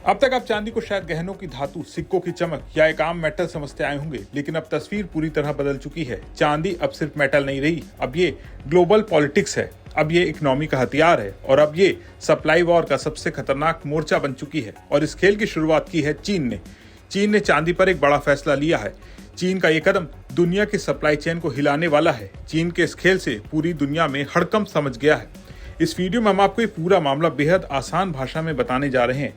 अब तक आप चांदी को शायद गहनों की धातु, सिक्कों की चमक या एक आम मेटल समझते आए होंगे, लेकिन अब तस्वीर पूरी तरह बदल चुकी है। चांदी अब सिर्फ मेटल नहीं रही, अब ये ग्लोबल पॉलिटिक्स है, अब ये इकोनॉमी का हथियार है और अब ये सप्लाई वॉर का सबसे खतरनाक मोर्चा बन चुकी है। और इस खेल की शुरुआत की है चीन ने चांदी पर एक बड़ा फैसला लिया है। चीन का ये कदम दुनिया की सप्लाई चेन को हिलाने वाला है। चीन के इस खेल से पूरी दुनिया में हड़कंप समझ गया है। इस वीडियो में हम आपको ये पूरा मामला बेहद आसान भाषा में बताने जा रहे हैं।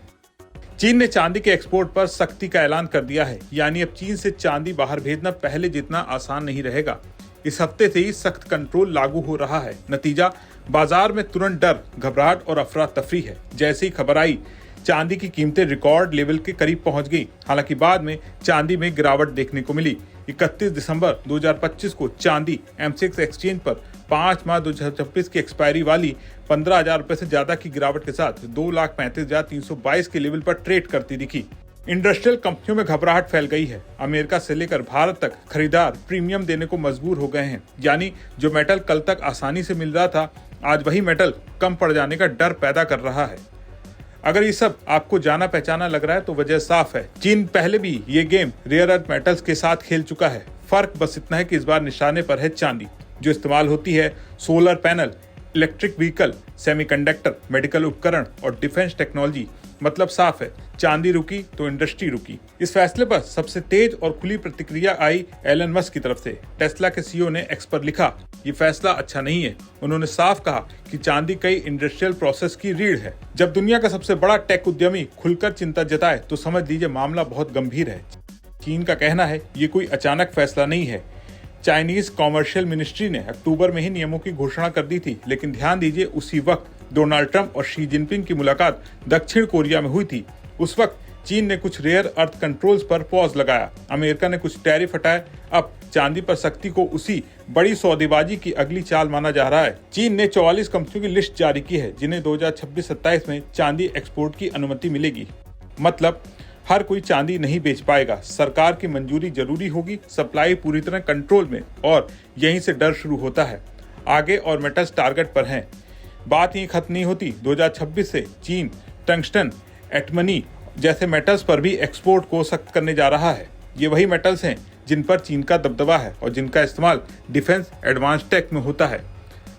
चीन ने चांदी के एक्सपोर्ट पर सख्ती का ऐलान कर दिया है, यानी अब चीन से चांदी बाहर भेजना पहले जितना आसान नहीं रहेगा। इस हफ्ते से ही सख्त कंट्रोल लागू हो रहा है। नतीजा, बाजार में तुरंत डर, घबराहट और अफरा तफरी है। जैसे ही खबर आई, चांदी की कीमतें रिकॉर्ड लेवल के करीब पहुंच गई। हालांकि बाद में चांदी में गिरावट देखने को मिली। 31 दिसंबर 2025 को चांदी एमसीएक्स एक्सचेंज पर 5 मार्च 2026 की एक्सपायरी वाली 15,000 रुपए से ज्यादा की गिरावट के साथ 2,35,322 के लेवल पर ट्रेड करती दिखी। इंडस्ट्रियल कंपनियों में घबराहट फैल गई है। अमेरिका से लेकर भारत तक खरीदार प्रीमियम देने को मजबूर हो गए हैं। यानी जो मेटल कल तक आसानी से मिल रहा था, आज वही मेटल कम पड़ जाने का डर पैदा कर रहा है। अगर ये सब आपको जाना पहचाना लग रहा है तो वजह साफ है। चीन पहले भी ये गेम रेयर अर्थ मेटल्स के साथ खेल चुका है। फर्क बस इतना है कि इस बार निशाने पर है चांदी, जो इस्तेमाल होती है solar panel, electric vehicle, semiconductor, medical उपकरण और डिफेंस टेक्नोलॉजी। मतलब साफ है, चांदी रुकी तो इंडस्ट्री रुकी। इस फैसले पर सबसे तेज और खुली प्रतिक्रिया आई एलन मस्क की तरफ से। टेस्ला के सीईओ ने एक्स पर लिखा, ये फैसला अच्छा नहीं है। उन्होंने साफ कहा कि चांदी कई इंडस्ट्रियल प्रोसेस की रीढ़ है। जब दुनिया का सबसे बड़ा टेक उद्यमी खुलकर चिंता जताए तो समझ लीजिए मामला बहुत गंभीर है। चीन का कहना है ये कोई अचानक फैसला नहीं है। चाइनीज कॉमर्शियल मिनिस्ट्री ने अक्टूबर में ही नियमों की घोषणा कर दी थी, लेकिन ध्यान दीजिए उसी वक्त डोनाल्ड ट्रंप और शी जिनपिंग की मुलाकात दक्षिण कोरिया में हुई थी। उस वक्त चीन ने कुछ रेयर अर्थ कंट्रोल्स पर पॉज लगाया, अमेरिका ने कुछ टैरिफ हटाए। अब चांदी पर सख्ती को उसी बड़ी सौदेबाजी की अगली चाल माना जा रहा है। चीन ने 44 कंपनियों की लिस्ट जारी की है जिन्हें 2026-27 में चांदी एक्सपोर्ट की अनुमति मिलेगी। मतलब हर कोई चांदी नहीं बेच पाएगा, सरकार की मंजूरी जरूरी होगी, सप्लाई पूरी तरह कंट्रोल में, और यहीं से डर शुरू होता है। आगे और मेटल्स टारगेट पर हैं। बात यहीं खत्म नहीं होती। 2026 से चीन टंगस्टन, एटमनी जैसे मेटल्स पर भी एक्सपोर्ट को सख्त करने जा रहा है। ये वही मेटल्स हैं जिन पर चीन का दबदबा है और जिनका इस्तेमाल डिफेंस एडवांस टेक में होता है।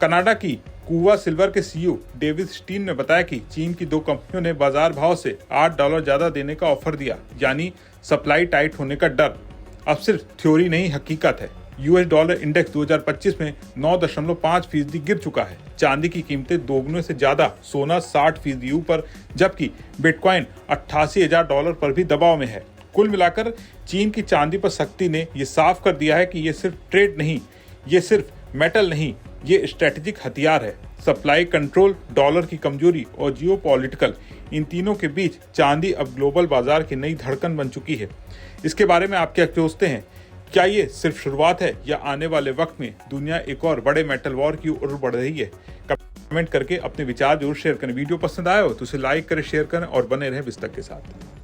कनाडा की कुवा सिल्वर के सीईओ डेविड स्टीन ने बताया कि चीन की 2 कंपनियों ने बाजार भाव से $8 ज्यादा देने का ऑफर दिया, यानी सप्लाई टाइट होने का डर अब सिर्फ थ्योरी नहीं, हकीकत है। यूएस डॉलर इंडेक्स 2025 में 9.5% गिर चुका है। चांदी की कीमतें दोगुने से ज्यादा, सोना 60% ऊपर, जबकि बिटकॉइन $88,000 पर भी दबाव में है। कुल मिलाकर चीन की चांदी पर सख्ती ने यह साफ कर दिया है कि ये सिर्फ ट्रेड नहीं, ये सिर्फ मेटल नहीं, ये स्ट्रेटेजिक हथियार है। सप्लाई कंट्रोल, डॉलर की कमजोरी और जियोपॉलिटिकल, इन तीनों के बीच चांदी अब ग्लोबल बाजार की नई धड़कन बन चुकी है। इसके बारे में आप क्या सोचते हैं? क्या ये सिर्फ शुरुआत है या आने वाले वक्त में दुनिया एक और बड़े मेटल वॉर की ओर बढ़ रही है? कमेंट करके अपने विचार जरूर शेयर करें। वीडियो पसंद आया हो तो उसे लाइक करें, शेयर करें और बने रहें विस्तक के साथ।